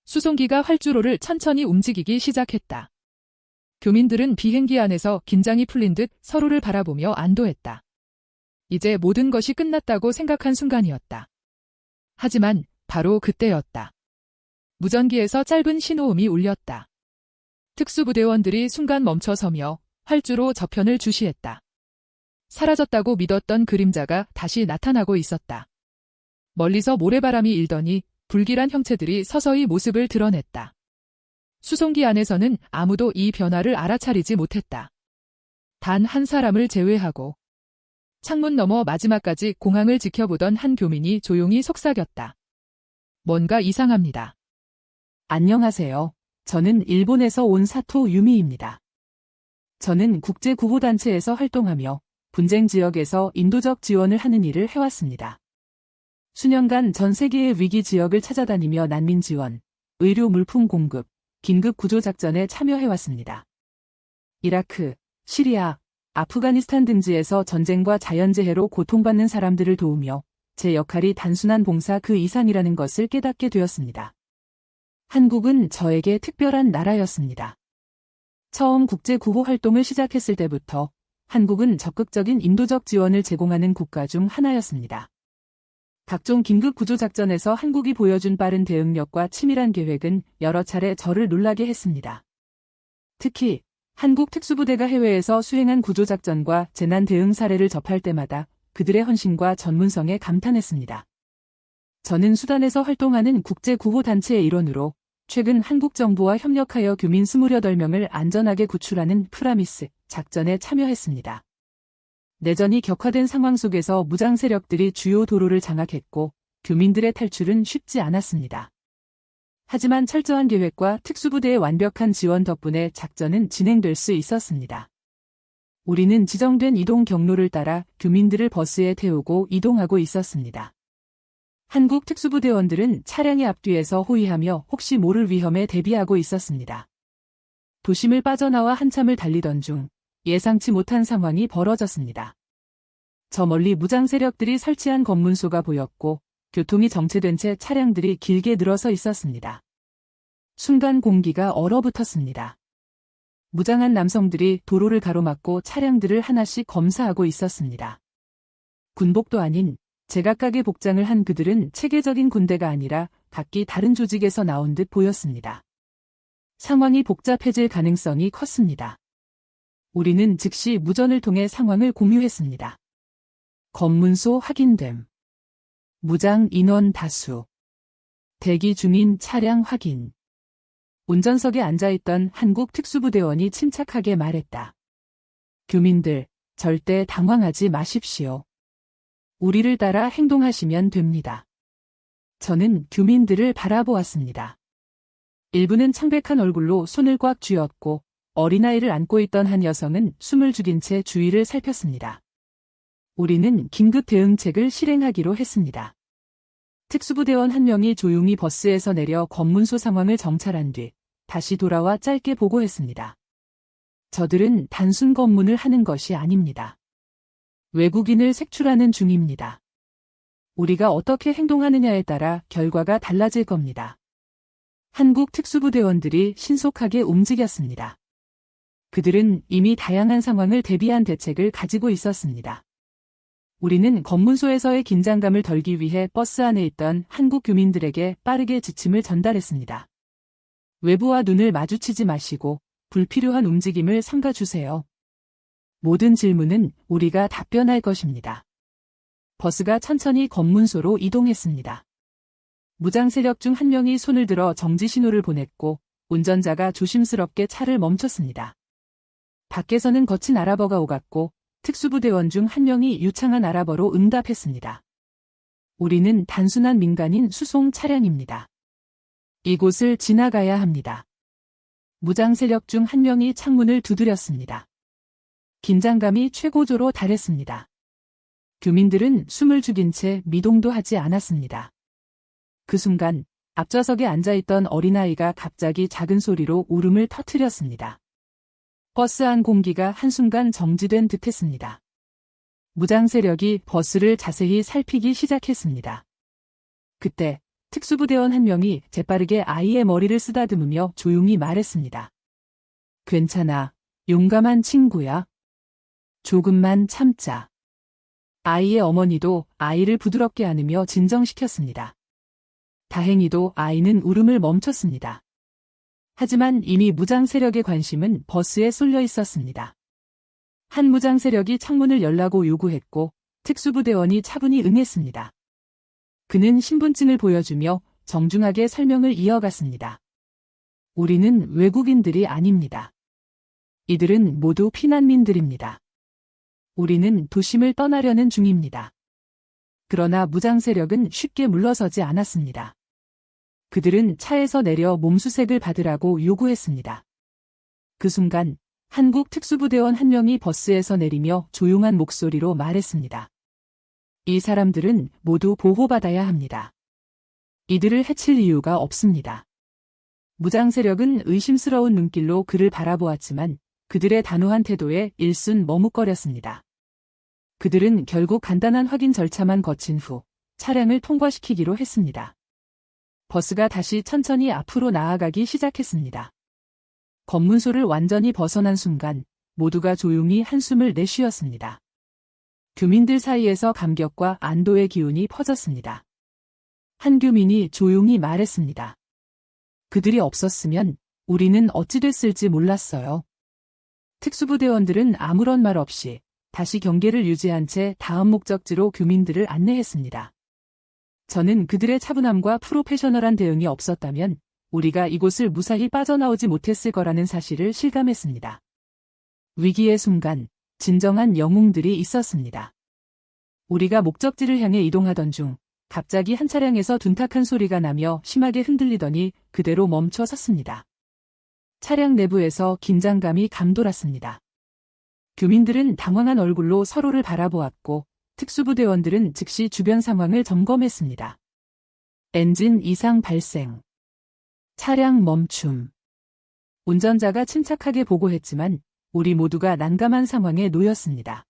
수송기가 활주로를 천천히 움직이기 시작했다. 교민들은 비행기 안에서 긴장이 풀린 듯 서로를 바라보며 안도했다. 이제 모든 것이 끝났다고 생각한 순간이었다. 하지만 바로 그때였다. 무전기에서 짧은 신호음이 울렸다. 특수부대원들이 순간 멈춰서며 활주로 저편을 주시했다. 사라졌다고 믿었던 그림자가 다시 나타나고 있었다. 멀리서 모래바람이 일더니 불길한 형체들이 서서히 모습을 드러냈다. 수송기 안에서는 아무도 이 변화를 알아차리지 못했다. 단 한 사람을 제외하고 창문 너머 마지막까지 공항을 지켜보던 한 교민이 조용히 속삭였다. 뭔가 이상합니다. 안녕하세요. 저는 일본에서 온 사토 유미입니다. 저는 국제구호단체에서 활동하며 분쟁 지역에서 인도적 지원을 하는 일을 해왔습니다. 수년간 전 세계의 위기 지역을 찾아다니며 난민 지원, 의료 물품 공급, 긴급 구조작전에 참여해왔습니다. 이라크, 시리아, 아프가니스탄 등지에서 전쟁과 자연재해로 고통받는 사람들을 도우며 제 역할이 단순한 봉사 그 이상이라는 것을 깨닫게 되었습니다. 한국은 저에게 특별한 나라였습니다. 처음 국제구호 활동을 시작했을 때부터 한국은 적극적인 인도적 지원을 제공하는 국가 중 하나였습니다. 각종 긴급 구조작전에서 한국이 보여준 빠른 대응력과 치밀한 계획은 여러 차례 저를 놀라게 했습니다. 특히 한국 특수부대가 해외에서 수행한 구조작전과 재난 대응 사례를 접할 때마다 그들의 헌신과 전문성에 감탄했습니다. 저는 수단에서 활동하는 국제구호단체의 일원으로 최근 한국 정부와 협력하여 교민 28명을 안전하게 구출하는 프라미스 작전에 참여했습니다. 내전이 격화된 상황 속에서 무장 세력들이 주요 도로를 장악했고 교민들의 탈출은 쉽지 않았습니다. 하지만 철저한 계획과 특수부대의 완벽한 지원 덕분에 작전은 진행될 수 있었습니다. 우리는 지정된 이동 경로를 따라 교민들을 버스에 태우고 이동하고 있었습니다. 한국 특수부대원들은 차량의 앞뒤에서 호위하며 혹시 모를 위험에 대비하고 있었습니다. 도심을 빠져나와 한참을 달리던 중 예상치 못한 상황이 벌어졌습니다. 저 멀리 무장 세력들이 설치한 검문소가 보였고 교통이 정체된 채 차량들이 길게 늘어서 있었습니다. 순간 공기가 얼어붙었습니다. 무장한 남성들이 도로를 가로막고 차량들을 하나씩 검사하고 있었습니다. 군복도 아닌 제각각의 복장을 한 그들은 체계적인 군대가 아니라 각기 다른 조직에서 나온 듯 보였습니다. 상황이 복잡해질 가능성이 컸습니다. 우리는 즉시 무전을 통해 상황을 공유했습니다. 검문소 확인됨. 무장 인원 다수. 대기 중인 차량 확인. 운전석에 앉아있던 한국 특수부대원이 침착하게 말했다. 교민들, 절대 당황하지 마십시오. 우리를 따라 행동하시면 됩니다. 저는 교민들을 바라보았습니다. 일부는 창백한 얼굴로 손을 꽉 쥐었고 어린아이를 안고 있던 한 여성은 숨을 죽인 채 주위를 살폈습니다. 우리는 긴급 대응책을 실행하기로 했습니다. 특수부대원 한 명이 조용히 버스에서 내려 검문소 상황을 정찰한 뒤 다시 돌아와 짧게 보고했습니다. 저들은 단순 검문을 하는 것이 아닙니다. 외국인을 색출하는 중입니다. 우리가 어떻게 행동하느냐에 따라 결과가 달라질 겁니다. 한국 특수부대원들이 신속하게 움직였습니다. 그들은 이미 다양한 상황을 대비한 대책을 가지고 있었습니다. 우리는 검문소에서의 긴장감을 덜기 위해 버스 안에 있던 한국 교민들에게 빠르게 지침을 전달했습니다. 외부와 눈을 마주치지 마시고 불필요한 움직임을 삼가주세요. 모든 질문은 우리가 답변할 것입니다. 버스가 천천히 검문소로 이동했습니다. 무장 세력 중 한 명이 손을 들어 정지 신호를 보냈고 운전자가 조심스럽게 차를 멈췄습니다. 밖에서는 거친 아랍어가 오갔고 특수부대원 중 한 명이 유창한 아랍어로 응답했습니다. 우리는 단순한 민간인 수송 차량입니다. 이곳을 지나가야 합니다. 무장 세력 중 한 명이 창문을 두드렸습니다. 긴장감이 최고조로 달했습니다. 교민들은 숨을 죽인 채 미동도 하지 않았습니다. 그 순간 앞좌석에 앉아있던 어린아이가 갑자기 작은 소리로 울음을 터뜨렸습니다. 버스 안 공기가 한순간 정지된 듯했습니다. 무장 세력이 버스를 자세히 살피기 시작했습니다. 그때 특수부대원 한 명이 재빠르게 아이의 머리를 쓰다듬으며 조용히 말했습니다. 괜찮아. 용감한 친구야. 조금만 참자. 아이의 어머니도 아이를 부드럽게 안으며 진정시켰습니다. 다행히도 아이는 울음을 멈췄습니다. 하지만 이미 무장 세력의 관심은 버스에 쏠려 있었습니다. 한 무장 세력이 창문을 열라고 요구했고 특수부대원이 차분히 응했습니다. 그는 신분증을 보여주며 정중하게 설명을 이어갔습니다. 우리는 외국인들이 아닙니다. 이들은 모두 피난민들입니다. 우리는 도심을 떠나려는 중입니다. 그러나 무장 세력은 쉽게 물러서지 않았습니다. 그들은 차에서 내려 몸수색을 받으라고 요구했습니다. 그 순간 한국 특수부대원 한 명이 버스에서 내리며 조용한 목소리로 말했습니다. 이 사람들은 모두 보호받아야 합니다. 이들을 해칠 이유가 없습니다. 무장 세력은 의심스러운 눈길로 그를 바라보았지만 그들의 단호한 태도에 일순 머뭇거렸습니다. 그들은 결국 간단한 확인 절차만 거친 후 차량을 통과시키기로 했습니다. 버스가 다시 천천히 앞으로 나아가기 시작했습니다. 검문소를 완전히 벗어난 순간 모두가 조용히 한숨을 내쉬었습니다. 교민들 사이에서 감격과 안도의 기운이 퍼졌습니다. 한 교민이 조용히 말했습니다. 그들이 없었으면 우리는 어찌 됐을지 몰랐어요. 특수부대원들은 아무런 말 없이 다시 경계를 유지한 채 다음 목적지로 교민들을 안내했습니다. 저는 그들의 차분함과 프로페셔널한 대응이 없었다면 우리가 이곳을 무사히 빠져나오지 못했을 거라는 사실을 실감했습니다. 위기의 순간 진정한 영웅들이 있었습니다. 우리가 목적지를 향해 이동하던 중 갑자기 한 차량에서 둔탁한 소리가 나며 심하게 흔들리더니 그대로 멈춰 섰습니다. 차량 내부에서 긴장감이 감돌았습니다. 교민들은 당황한 얼굴로 서로를 바라보았고 특수부대원들은 즉시 주변 상황을 점검했습니다. 엔진 이상 발생. 차량 멈춤. 운전자가 침착하게 보고했지만 우리 모두가 난감한 상황에 놓였습니다.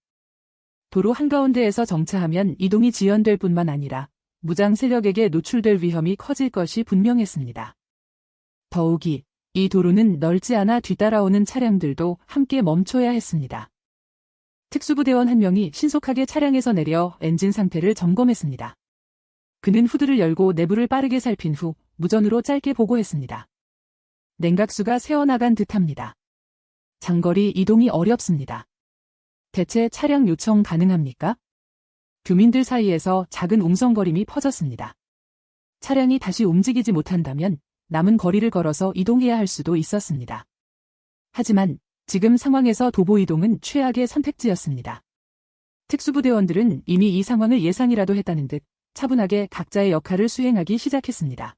도로 한가운데에서 정차하면 이동이 지연될 뿐만 아니라 무장 세력에게 노출될 위험이 커질 것이 분명했습니다. 더욱이 이 도로는 넓지 않아 뒤따라오는 차량들도 함께 멈춰야 했습니다. 특수부대원 한 명이 신속하게 차량에서 내려 엔진 상태를 점검했습니다. 그는 후드를 열고 내부를 빠르게 살핀 후 무전으로 짧게 보고했습니다. 냉각수가 새어나간 듯합니다. 장거리 이동이 어렵습니다. 대체 차량 요청 가능합니까? 교민들 사이에서 작은 웅성거림이 퍼졌습니다. 차량이 다시 움직이지 못한다면 남은 거리를 걸어서 이동해야 할 수도 있었습니다. 하지만 지금 상황에서 도보 이동은 최악의 선택지였습니다. 특수부대원들은 이미 이 상황을 예상이라도 했다는 듯 차분하게 각자의 역할을 수행하기 시작했습니다.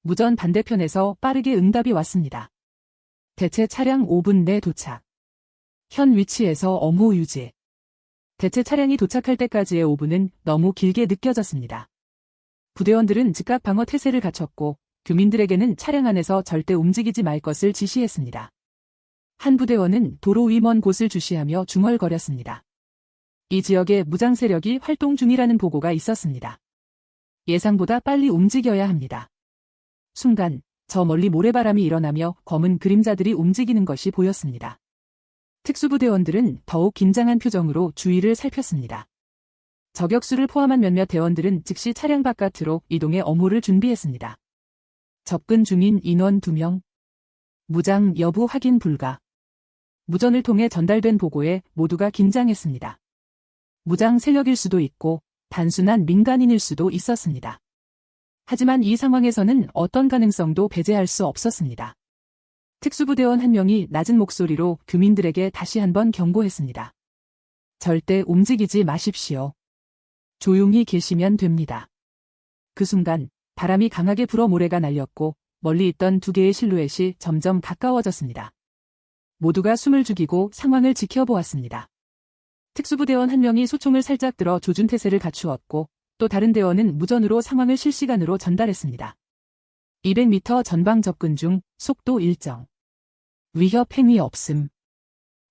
무전 반대편에서 빠르게 응답이 왔습니다. 대체 차량 5분 내 도착. 현 위치에서 엄호 유지. 대체 차량이 도착할 때까지의 5분은 너무 길게 느껴졌습니다. 부대원들은 즉각 방어 태세를 갖췄고 교민들에게는 차량 안에서 절대 움직이지 말 것을 지시했습니다. 한 부대원은 도로 위 먼 곳을 주시하며 중얼거렸습니다. 이 지역에 무장 세력이 활동 중이라는 보고가 있었습니다. 예상보다 빨리 움직여야 합니다. 순간 저 멀리 모래바람이 일어나며 검은 그림자들이 움직이는 것이 보였습니다. 특수부대원들은 더욱 긴장한 표정으로 주위를 살폈습니다. 저격수를 포함한 몇몇 대원들은 즉시 차량 바깥으로 이동해 엄호를 준비했습니다. 접근 중인 인원 2명. 무장 여부 확인 불가. 무전을 통해 전달된 보고에 모두가 긴장했습니다. 무장 세력일 수도 있고 단순한 민간인일 수도 있었습니다. 하지만 이 상황에서는 어떤 가능성도 배제할 수 없었습니다. 특수부대원 한 명이 낮은 목소리로 교민들에게 다시 한번 경고했습니다. 절대 움직이지 마십시오. 조용히 계시면 됩니다. 그 순간 바람이 강하게 불어 모래가 날렸고 멀리 있던 두 개의 실루엣이 점점 가까워졌습니다. 모두가 숨을 죽이고 상황을 지켜보았습니다. 특수부대원 한 명이 소총을 살짝 들어 조준태세를 갖추었고 또 다른 대원은 무전으로 상황을 실시간으로 전달했습니다. 200m 전방 접근 중 속도 일정. 위협 행위 없음.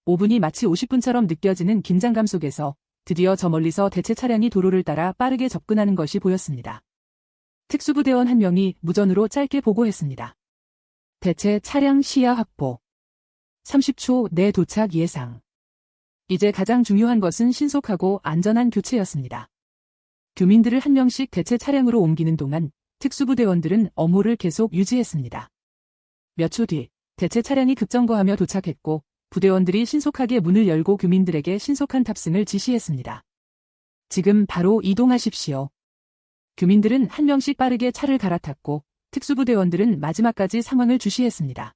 5분이 마치 50분처럼 느껴지는 긴장감 속에서 드디어 저 멀리서 대체 차량이 도로를 따라 빠르게 접근하는 것이 보였습니다. 특수부대원 한 명이 무전으로 짧게 보고했습니다. 대체 차량 시야 확보. 30초 내 도착 예상. 이제 가장 중요한 것은 신속하고 안전한 교체였습니다. 교민들을 한 명씩 대체 차량으로 옮기는 동안 특수부대원들은 업무를 계속 유지했습니다. 몇 초 뒤 대체 차량이 급정거하며 도착했고 부대원들이 신속하게 문을 열고 교민들에게 신속한 탑승을 지시했습니다. 지금 바로 이동하십시오. 교민들은 한 명씩 빠르게 차를 갈아탔고 특수부대원들은 마지막까지 상황을 주시했습니다.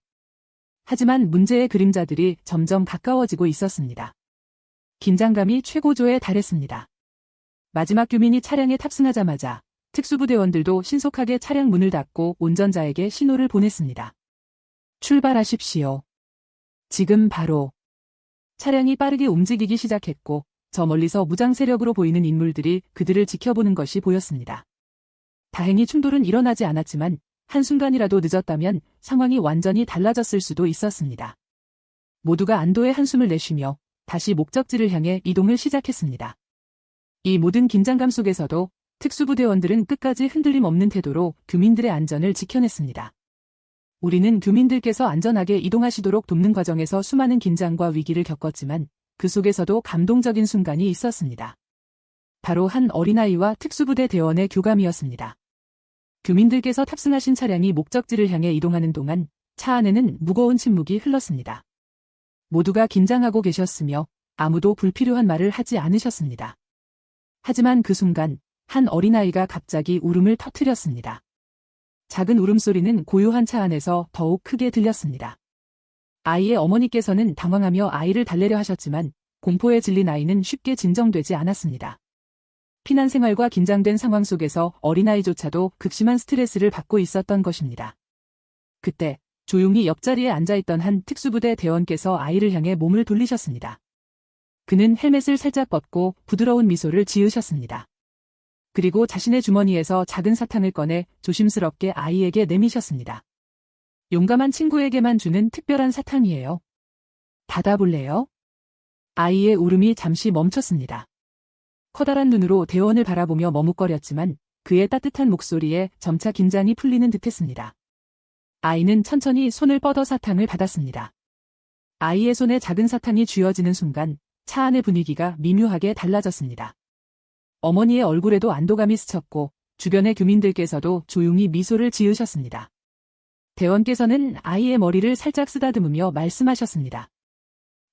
하지만 문제의 그림자들이 점점 가까워지고 있었습니다. 긴장감이 최고조에 달했습니다. 마지막 교민이 차량에 탑승하자마자 특수부대원들도 신속하게 차량 문을 닫고 운전자에게 신호를 보냈습니다. 출발하십시오. 지금 바로. 차량이 빠르게 움직이기 시작했고 저 멀리서 무장 세력으로 보이는 인물들이 그들을 지켜보는 것이 보였습니다. 다행히 충돌은 일어나지 않았지만 한순간이라도 늦었다면 상황이 완전히 달라졌을 수도 있었습니다. 모두가 안도의 한숨을 내쉬며 다시 목적지를 향해 이동을 시작했습니다. 이 모든 긴장감 속에서도 특수부대원들은 끝까지 흔들림 없는 태도로 교민들의 안전을 지켜냈습니다. 우리는 교민들께서 안전하게 이동하시도록 돕는 과정에서 수많은 긴장과 위기를 겪었지만 그 속에서도 감동적인 순간이 있었습니다. 바로 한 어린아이와 특수부대 대원의 교감이었습니다. 교민들께서 탑승하신 차량이 목적지를 향해 이동하는 동안 차 안에는 무거운 침묵이 흘렀습니다. 모두가 긴장하고 계셨으며 아무도 불필요한 말을 하지 않으셨습니다. 하지만 그 순간 한 어린아이가 갑자기 울음을 터뜨렸습니다. 작은 울음소리는 고요한 차 안에서 더욱 크게 들렸습니다. 아이의 어머니께서는 당황하며 아이를 달래려 하셨지만 공포에 질린 아이는 쉽게 진정되지 않았습니다. 피난 생활과 긴장된 상황 속에서 어린아이조차도 극심한 스트레스를 받고 있었던 것입니다. 그때 조용히 옆자리에 앉아있던 한 특수부대 대원께서 아이를 향해 몸을 돌리셨습니다. 그는 헬멧을 살짝 벗고 부드러운 미소를 지으셨습니다. 그리고 자신의 주머니에서 작은 사탕을 꺼내 조심스럽게 아이에게 내미셨습니다. 용감한 친구에게만 주는 특별한 사탕이에요. 받아볼래요? 아이의 울음이 잠시 멈췄습니다. 커다란 눈으로 대원을 바라보며 머뭇거렸지만 그의 따뜻한 목소리에 점차 긴장이 풀리는 듯했습니다. 아이는 천천히 손을 뻗어 사탕을 받았습니다. 아이의 손에 작은 사탕이 쥐어지는 순간 차 안의 분위기가 미묘하게 달라졌습니다. 어머니의 얼굴에도 안도감이 스쳤고 주변의 교민들께서도 조용히 미소를 지으셨습니다. 대원께서는 아이의 머리를 살짝 쓰다듬으며 말씀하셨습니다.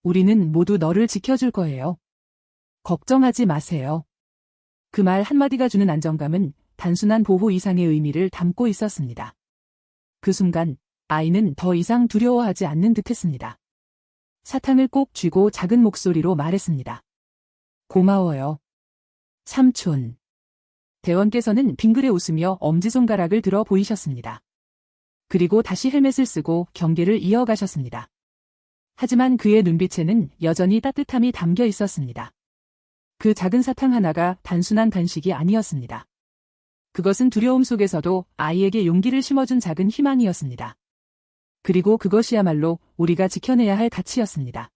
우리는 모두 너를 지켜줄 거예요. 걱정하지 마세요. 그 말 한마디가 주는 안정감은 단순한 보호 이상의 의미를 담고 있었습니다. 그 순간 아이는 더 이상 두려워하지 않는 듯했습니다. 사탕을 꼭 쥐고 작은 목소리로 말했습니다. 고마워요. 삼촌. 대원께서는 빙그레 웃으며 엄지손가락을 들어 보이셨습니다. 그리고 다시 헬멧을 쓰고 경계를 이어가셨습니다. 하지만 그의 눈빛에는 여전히 따뜻함이 담겨 있었습니다. 그 작은 사탕 하나가 단순한 간식이 아니었습니다. 그것은 두려움 속에서도 아이에게 용기를 심어준 작은 희망이었습니다. 그리고 그것이야말로 우리가 지켜내야 할 가치였습니다.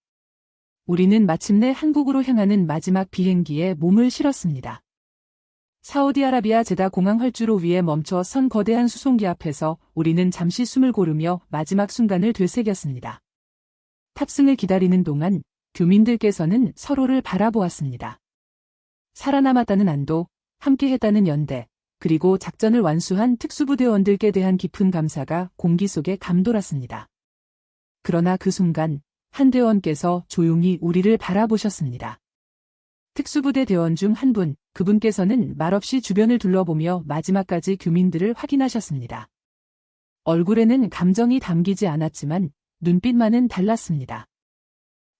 우리는 마침내 한국으로 향하는 마지막 비행기에 몸을 실었습니다. 사우디아라비아 제다 공항 활주로 위에 멈춰 선 거대한 수송기 앞에서 우리는 잠시 숨을 고르며 마지막 순간을 되새겼습니다. 탑승을 기다리는 동안 교민들께서는 서로를 바라보았습니다. 살아남았다는 안도, 함께했다는 연대, 그리고 작전을 완수한 특수부대원들께 대한 깊은 감사가 공기 속에 감돌았습니다. 그러나 그 순간 한 대원께서 조용히 우리를 바라보셨습니다. 특수부대 대원 중 한 분, 그분께서는 말없이 주변을 둘러보며 마지막까지 교민들을 확인하셨습니다. 얼굴에는 감정이 담기지 않았지만 눈빛만은 달랐습니다.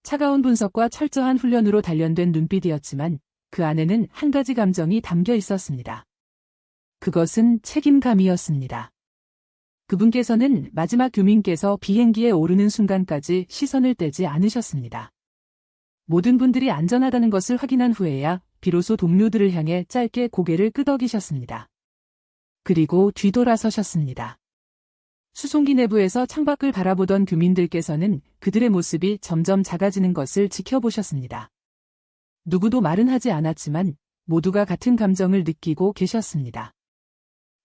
차가운 분석과 철저한 훈련으로 단련된 눈빛이었지만 그 안에는 한 가지 감정이 담겨 있었습니다. 그것은 책임감이었습니다. 그분께서는 마지막 교민께서 비행기에 오르는 순간까지 시선을 떼지 않으셨습니다. 모든 분들이 안전하다는 것을 확인한 후에야 비로소 동료들을 향해 짧게 고개를 끄덕이셨습니다. 그리고 뒤돌아서셨습니다. 수송기 내부에서 창밖을 바라보던 교민들께서는 그들의 모습이 점점 작아지는 것을 지켜보셨습니다. 누구도 말은 하지 않았지만 모두가 같은 감정을 느끼고 계셨습니다.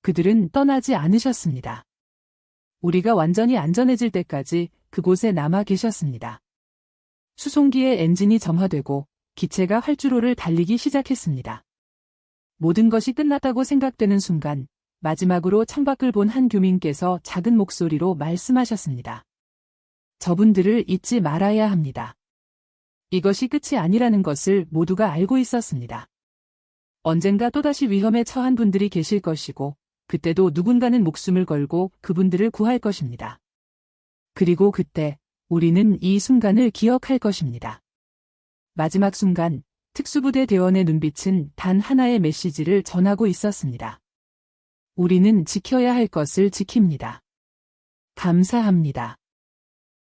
그들은 떠나지 않으셨습니다. 우리가 완전히 안전해질 때까지 그곳에 남아 계셨습니다. 수송기의 엔진이 점화되고 기체가 활주로를 달리기 시작했습니다. 모든 것이 끝났다고 생각되는 순간 마지막으로 창밖을 본 한 교민께서 작은 목소리로 말씀하셨습니다. 저분들을 잊지 말아야 합니다. 이것이 끝이 아니라는 것을 모두가 알고 있었습니다. 언젠가 또다시 위험에 처한 분들이 계실 것이고 그때도 누군가는 목숨을 걸고 그분들을 구할 것입니다. 그리고 그때 우리는 이 순간을 기억할 것입니다. 마지막 순간 특수부대 대원의 눈빛은 단 하나의 메시지를 전하고 있었습니다. 우리는 지켜야 할 것을 지킵니다. 감사합니다.